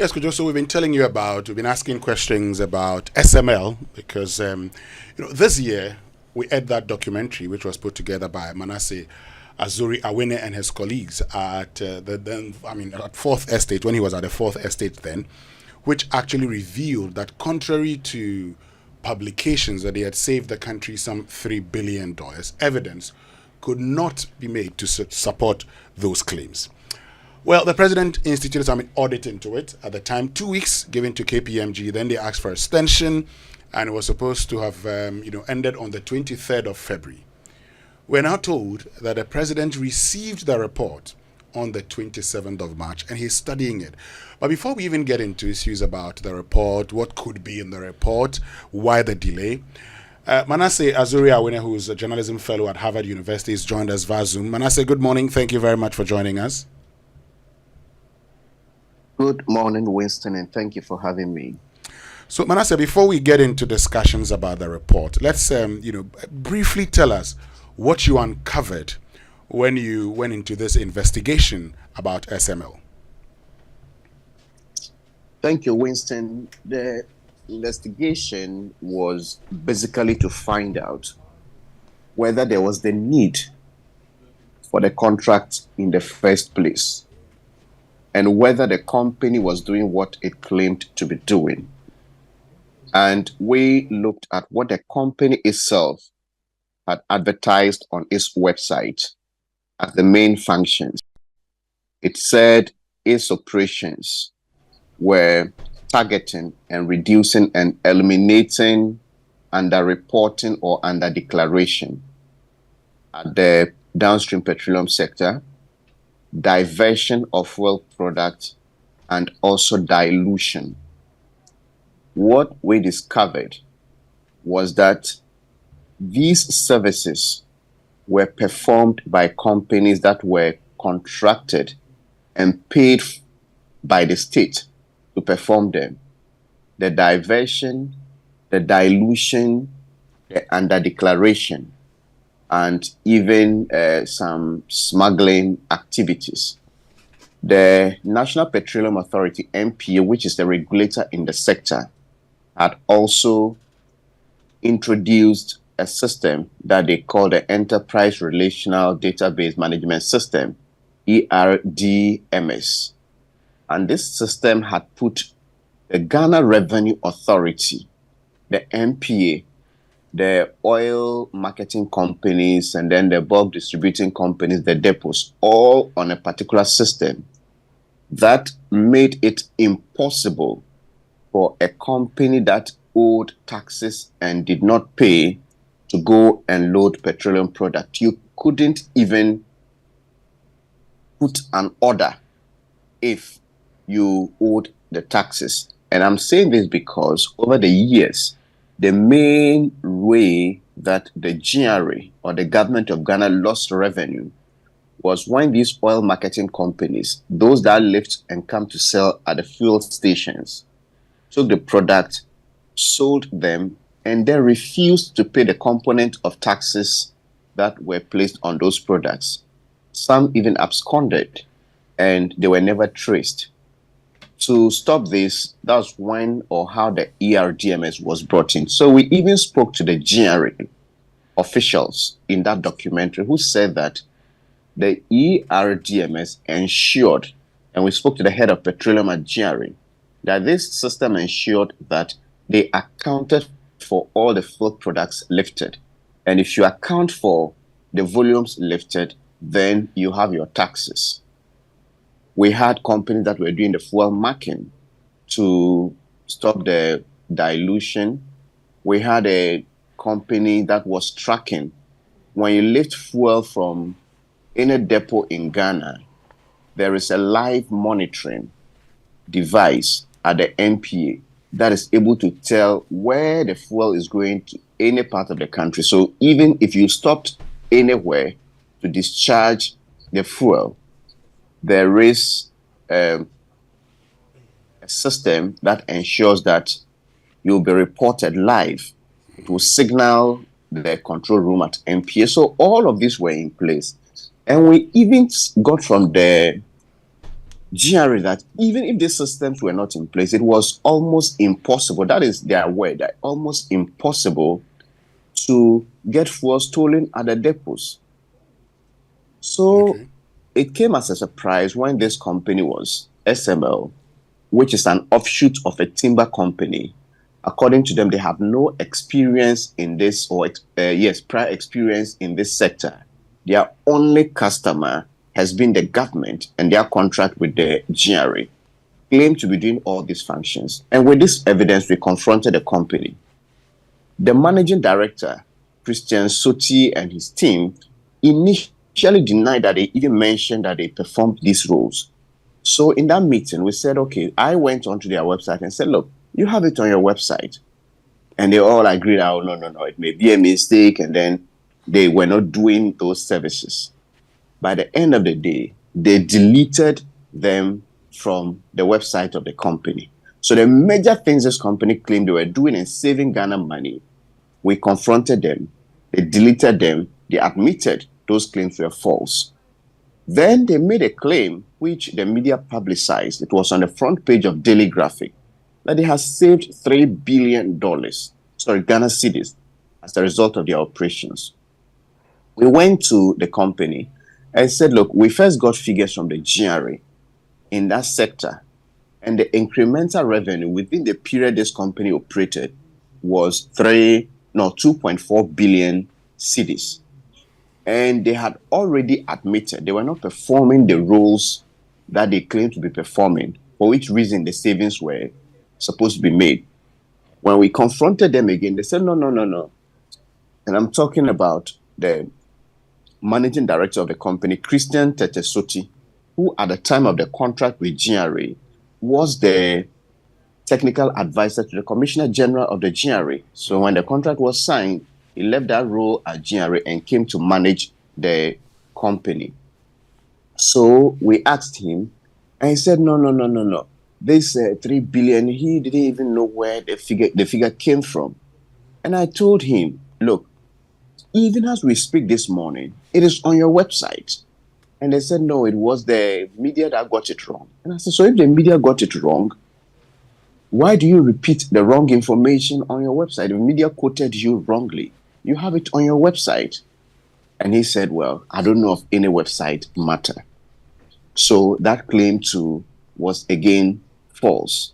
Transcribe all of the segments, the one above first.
Yes, Kojo, so we've been asking questions about SML because, this year we had that documentary which was put together by Manasseh Azure Awuni and his colleagues at at Fourth Estate, when he was at the Fourth Estate then, which actually revealed that contrary to publications that they had saved the country some $3 billion, evidence could not be made to support those claims. Well, the president instituted some audit into it at the time, 2 weeks given to KPMG. Then they asked for extension, and it was supposed to have ended on the 23rd of February. We're now told that the president received the report on the 27th of March, and he's studying it. But before we even get into issues about the report, what could be in the report, why the delay, Manasseh Azure Awuni, who's a journalism fellow at Harvard University, has joined us via Zoom. Manasseh, good morning. Thank you very much for joining us. Good morning, Winston, and thank you for having me. So, Manasseh, before we get into discussions about the report, let's briefly tell us what you uncovered when you went into this investigation about SML. Thank you, Winston. The investigation was basically to find out whether there was the need for the contract in the first place, and whether the company was doing what it claimed to be doing. And we looked at what the company itself had advertised on its website as the main functions. It said its operations were targeting and reducing and eliminating underreporting or underdeclaration at the downstream petroleum sector, diversion of fuel products, and also dilution. What we discovered was that these services were performed by companies that were contracted and paid by the state to perform them. The diversion, the dilution, the underdeclaration, and even some smuggling activities. The National Petroleum Authority, NPA, which is the regulator in the sector, had also introduced a system that they call the Enterprise Relational Database Management System, ERDMS. And this system had put the Ghana Revenue Authority, the NPA, the oil marketing companies, and then the bulk distributing companies, the depots, all on a particular system that made it impossible for a company that owed taxes and did not pay to go and load petroleum product. You couldn't even put an order if you owed the taxes. And I'm saying this because over the years, the main way that the GRA or the government of Ghana lost revenue was when these oil marketing companies, those that lift and come to sell at the fuel stations, took the product, sold them, and then refused to pay the component of taxes that were placed on those products. Some even absconded, and they were never traced. To stop this, that's when or how the ERDMS was brought in. So we even spoke to the GRA officials in that documentary who said that the ERDMS ensured, and we spoke to the head of petroleum at GRA, that this system ensured that they accounted for all the fuel products lifted. And if you account for the volumes lifted, then you have your taxes. We had companies that were doing the fuel marking to stop the dilution. We had a company that was tracking. When you lift fuel from any depot in Ghana, there is a live monitoring device at the NPA that is able to tell where the fuel is going to any part of the country. So even if you stopped anywhere to discharge the fuel, there is a system that ensures that you'll be reported live. It will signal the control room at NPA. So all of these were in place. And we even got from the GRA that even if these systems were not in place, it was almost impossible. That is their word, that almost impossible to get fuel stolen at the depots. So Okay. it came as a surprise when this company was SML, which is an offshoot of a timber company. According to them, they have no experience in this, or prior experience in this sector. Their only customer has been the government and their contract with the GRA, claim to be doing all these functions. And with this evidence, we confronted the company. The managing director, Christian Soti, and his team initially denied that they even mentioned that they performed these roles. So in that meeting, we said, okay, I went onto their website and said, look, you have it on your website. And they all agreed, oh, no, it may be a mistake. And then they were not doing those services. By the end of the day, they deleted them from the website of the company. So the major things this company claimed they were doing in saving Ghana money, we confronted them, they deleted them, they admitted those claims were false. Then they made a claim, which the media publicized. It was on the front page of Daily Graphic, that they have saved $3 billion, Ghana cedis, as a result of their operations. We went to the company and said, look, we first got figures from the GRA in that sector, and the incremental revenue within the period this company operated was 2.4 billion cedis. And they had already admitted they were not performing the roles that they claimed to be performing, for which reason the savings were supposed to be made. When we confronted them again, they said, no. And I'm talking about the managing director of the company, Christian Tetesoti, who at the time of the contract with GRA was the technical advisor to the Commissioner General of the GRA. So when the contract was signed, he left that role at GRA and came to manage the company. So we asked him, and he said, no. This 3 billion, he didn't even know where the figure came from. And I told him, look, even as we speak this morning, it is on your website. And they said, no, it was the media that got it wrong. And I said, so if the media got it wrong, why do you repeat the wrong information on your website? The media quoted you wrongly. You have it on your website. And he said, well, I don't know of any website matter. So that claim too was again false.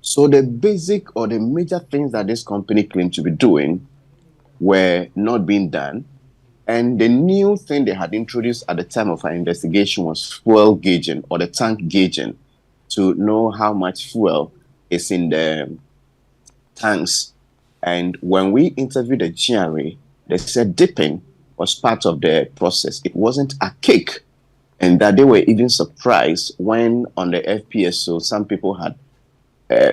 So the basic or the major things that this company claimed to be doing were not being done. And the new thing they had introduced at the time of our investigation was fuel gauging, or the tank gauging, to know how much fuel is in the tanks. And when we interviewed the GRA, they said dipping was part of the process. It wasn't a cake. And that they were even surprised when on the FPSO, some people had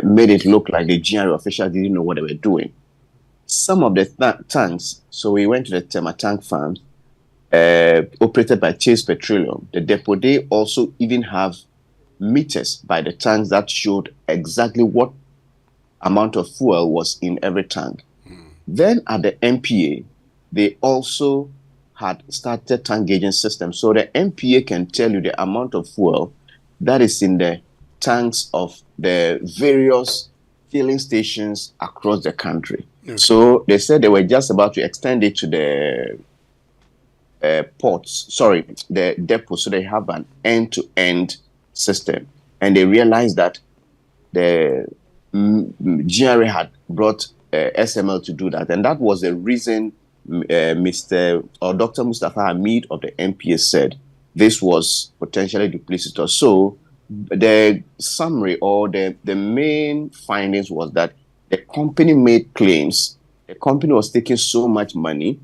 made it look like the GRA officials didn't know what they were doing. Some of the tanks, so we went to the Tema tank farm, operated by Chase Petroleum. The depot, they also even have meters by the tanks that showed exactly what amount of fuel was in every tank. Then at the MPA, they also had started tank gauging system. So the MPA can tell you the amount of fuel that is in the tanks of the various filling stations across the country. Okay. So they said they were just about to extend it to the the depot. So they have an end-to-end system. And they realized that the GRA had brought SML to do that. And that was the reason Dr. Mustafa Hamid of the MPA said this was potentially duplicitous. So the summary or the main findings was that the company made claims. The company was taking so much money.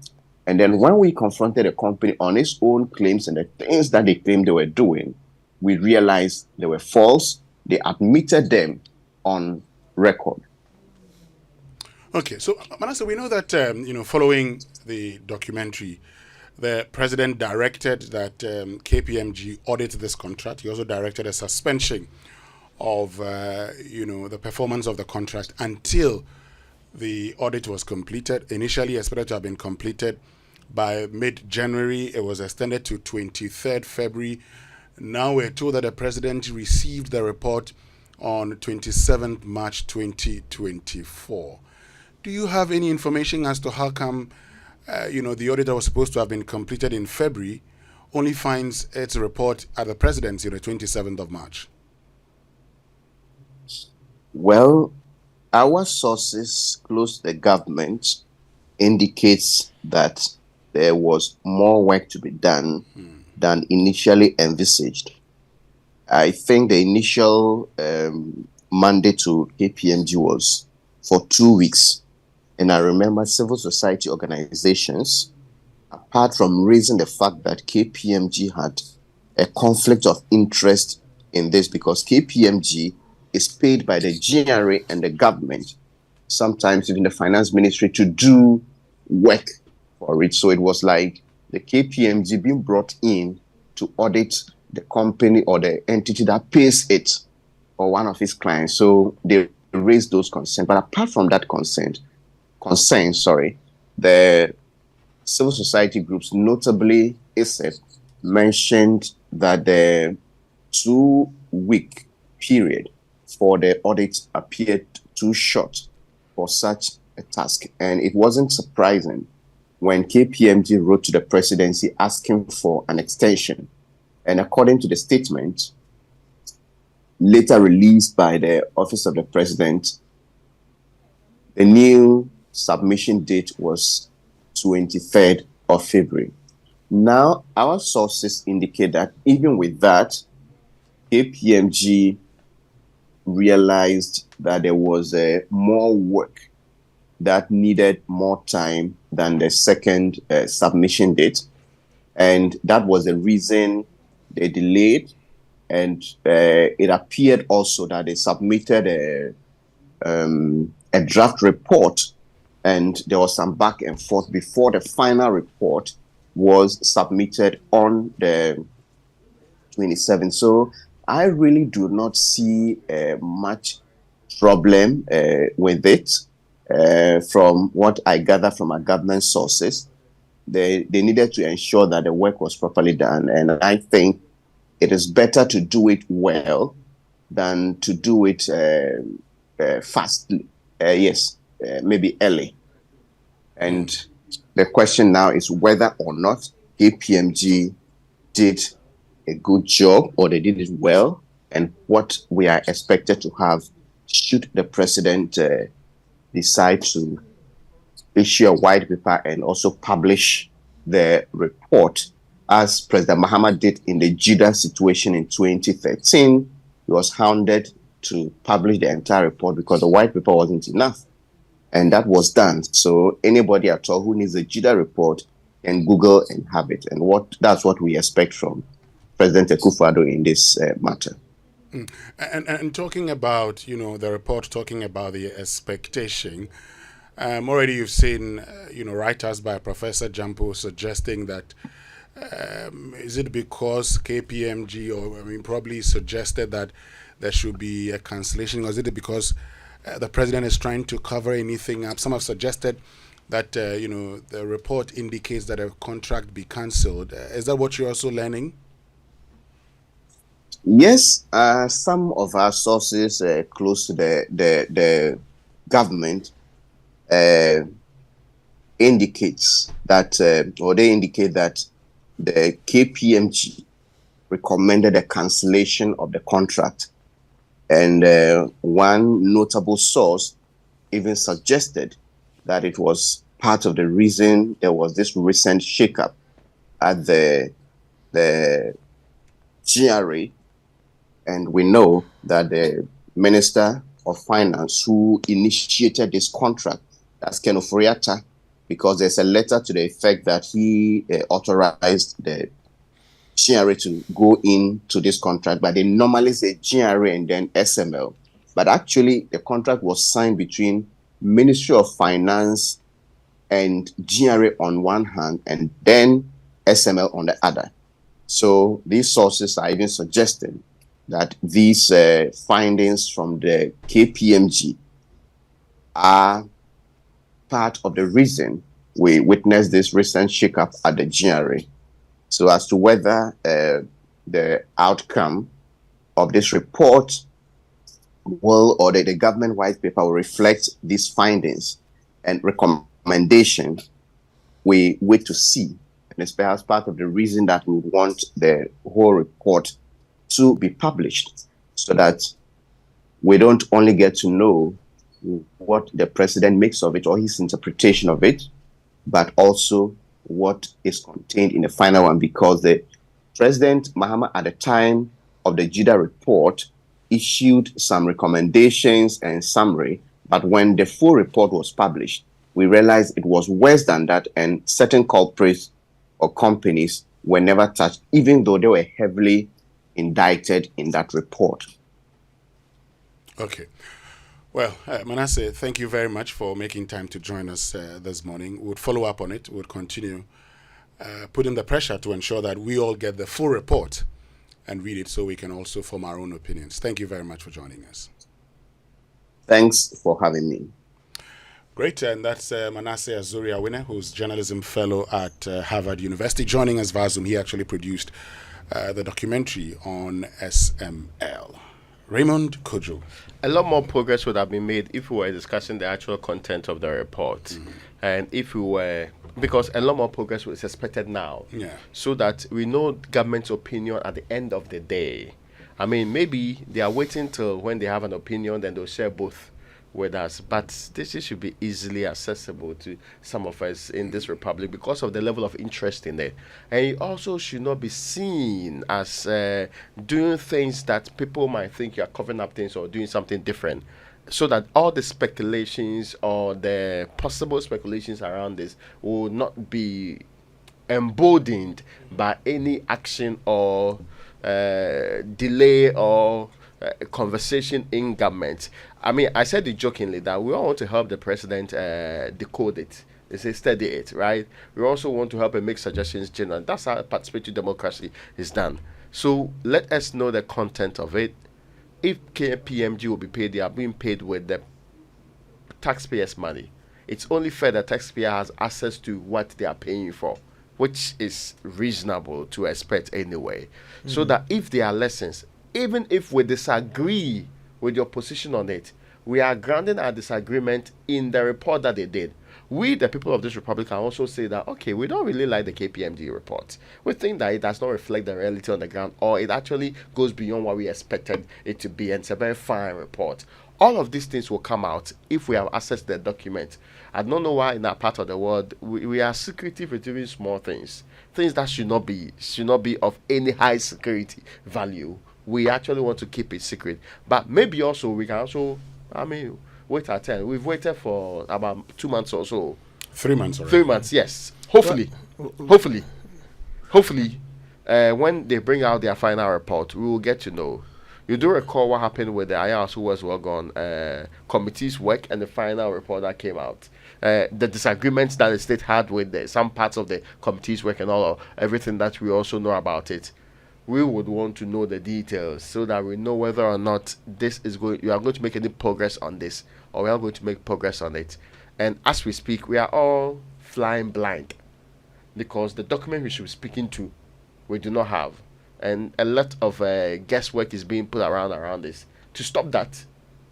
And then when we confronted the company on its own claims and the things that they claimed they were doing, we realized they were false. They admitted them on record. Okay, so Manasseh, we know that following the documentary, the president directed that KPMG audit this contract. He also directed a suspension of the performance of the contract until the audit was completed. Initially expected to have been completed by mid-January. It was extended to 23rd February. Now we're told that the president received the report on 27th March 2024. Do you have any information as to how come, the audit that was supposed to have been completed in February only finds its report at the presidency on the 27th of March? Well, our sources close to the government indicates that there was more work to be done than initially envisaged. I think the initial mandate to KPMG was for 2 weeks. And I remember civil society organizations, apart from raising the fact that KPMG had a conflict of interest in this, because KPMG is paid by the GRA and the government, sometimes even the finance ministry, to do work for it. So it was like the KPMG being brought in to audit the company or the entity that pays it or one of its clients. So they raised those concerns. But apart from that concern, the civil society groups, notably ISEP, mentioned that the 2-week period for the audit appeared too short for such a task. And it wasn't surprising when KPMG wrote to the presidency asking for an extension. And according to the statement later released by the Office of the President, the new submission date was 23rd of February. Now, our sources indicate that even with that, KPMG realized that there was more work that needed more time than the second submission date. And that was the reason they delayed. And it appeared also that they submitted a draft report, and there was some back and forth before the final report was submitted on the 27th. So I really do not see much problem with it. From what I gather from our government sources, they needed to ensure that the work was properly done. And I think it is better to do it well than to do it fastly. Maybe early. And the question now is whether or not KPMG did a good job or they did it well, and what we are expected to have should the president decide to issue a white paper and also publish the report, as President Mahama did in the JIDA situation in 2013. He was hounded to publish the entire report because the white paper wasn't enough. And that was done. So anybody at all who needs a JIDA report can Google and have it. And that's what we expect from President Akufo-Addo in this matter. And talking about, the report, talking about the expectation, already you've seen, writers by Professor Jampo suggesting that is it because KPMG, or probably suggested that there should be a cancellation, or is it because the president is trying to cover anything up? Some have suggested that, the report indicates that a contract be cancelled. Is that what you're also learning? Yes, some of our sources close to the government indicates that, or they indicate that the KPMG recommended a cancellation of the contract. And one notable source even suggested that it was part of the reason there was this recent shakeup at the GRA. And we know that the Minister of Finance who initiated this contract, that's Ken Ofori-Atta, because there's a letter to the effect that he authorized the GRA to go into this contract, but they normally say GRA and then SML. But actually, the contract was signed between Ministry of Finance and GRA on one hand, and then SML on the other. So these sources are even suggesting that these findings from the KPMG are part of the reason we witnessed this recent shakeup at the GRA. So as to whether the outcome of this report will, or the government white paper will reflect these findings and recommendations we wait to see. And it's perhaps part of the reason that we want the whole report to be published, so that we don't only get to know what the president makes of it or his interpretation of it, but also what is contained in the final one, because the President Mahama, at the time of the JIDA report, issued some recommendations and summary, but when the full report was published, we realized it was worse than that, and certain culprits or companies were never touched, even though they were heavily indicted in that report. Okay. Well, Manasseh, thank you very much for making time to join us this morning. We'll follow up on it. We'll continue putting the pressure to ensure that we all get the full report and read it so we can also form our own opinions. Thank you very much for joining us. Thanks for having me. Great, and that's Manasseh Azure Awuni, who's journalism fellow at Harvard University, joining us via Zoom. He actually produced the documentary on SML. Raymond Kojo. A lot more progress would have been made if we were discussing the actual content of the report. And if we were, because a lot more progress was expected now. So that we know government's opinion at the end of the day. I mean, maybe they are waiting till when they have an opinion, then they'll share both with us. But this should be easily accessible to some of us in this republic because of the level of interest in it. And it also should not be seen as doing things that people might think you're covering up things or doing something different. So that all the speculations or the possible speculations around this will not be emboldened by any action or delay or conversation in government. I mean, I said it jokingly that we all want to help the president decode it. They say study it, right? We also want to help him make suggestions general. That's how participatory democracy is done. So let us know the content of it. If KPMG will be paid, they are being paid with the taxpayers' money. It's only fair that taxpayer has access to what they are paying for, which is reasonable to expect anyway. So that if there are lessons, even if we disagree with your position on it, we are grounding our disagreement in the report that they did. We, the people of this republic, can also say that, okay, we don't really like the KPMG report. We think that it does not reflect the reality on the ground, or it actually goes beyond what we expected it to be, and it's a very fine report. All of these things will come out if we have access to the document. I don't know why in that part of the world we are secretive with doing small things that should not be of any high security value. We actually want to keep it secret. But maybe also we can also, wait our turn. We've waited for about 2 months or so. 3 months already. 3 months, yes. Hopefully, when they bring out their final report, we will get to know. You do recall what happened with the IRS who was well gone, committee's work and the final report that came out. The disagreements that the state had with some parts of the committee's work and all of everything that we also know about it. We would want to know the details so that we know whether or not you are going to make any progress on this, or we are going to make progress on it. And as we speak, we are all flying blind because the document we should be speaking to, we do not have. And a lot of guesswork is being put around this. To stop that,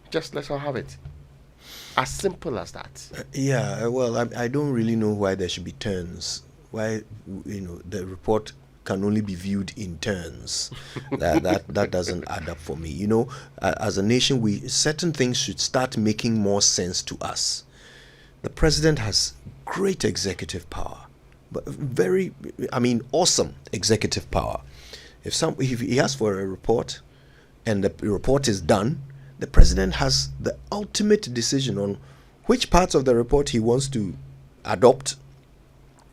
just let's all have it. As simple as that. I don't really know why there should be turns. Why, the report can only be viewed in turns. that doesn't add up for me. As a nation, certain things should start making more sense to us. The president has great executive power, but awesome executive power. If he asks for a report and the report is done, the president has the ultimate decision on which parts of the report he wants to adopt,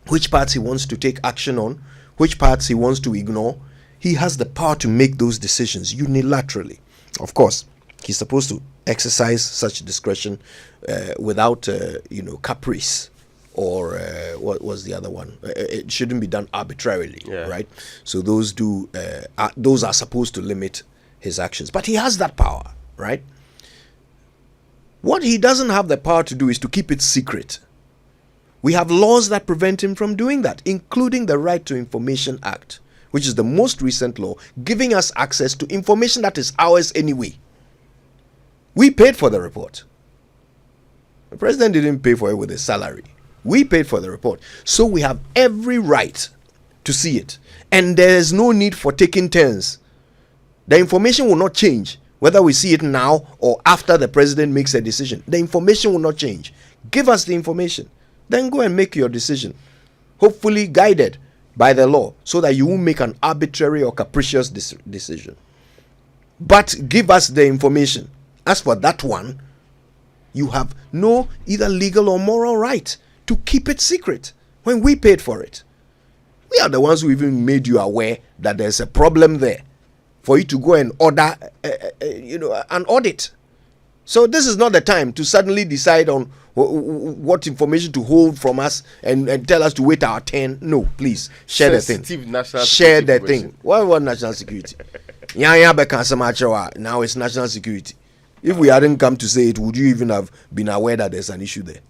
which parts he wants to take action on, which parts he wants to ignore. He has the power to make those decisions unilaterally. Of course, he's supposed to exercise such discretion without, caprice or what was the other one? It shouldn't be done arbitrarily, right? So those are supposed to limit his actions. But he has that power, right? What he doesn't have the power to do is to keep it secret. We have laws that prevent him from doing that, including the Right to Information Act, which is the most recent law, giving us access to information that is ours anyway. We paid for the report. The president didn't pay for it with his salary. We paid for the report. So we have every right to see it. And there is no need for taking turns. The information will not change, whether we see it now or after the president makes a decision. The information will not change. Give us the information. Then go and make your decision. Hopefully guided by the law, so that you won't make an arbitrary or capricious decision. But give us the information. As for that one, you have no either legal or moral right to keep it secret when we paid for it. We are the ones who even made you aware that there's a problem there for you to go and order an audit. So this is not the time to suddenly decide on what information to hold from us and tell us to wait our turn. No, please share the thing. Share the thing. What national security? Now it's national security. If we hadn't come to say it, would you even have been aware that there's an issue there?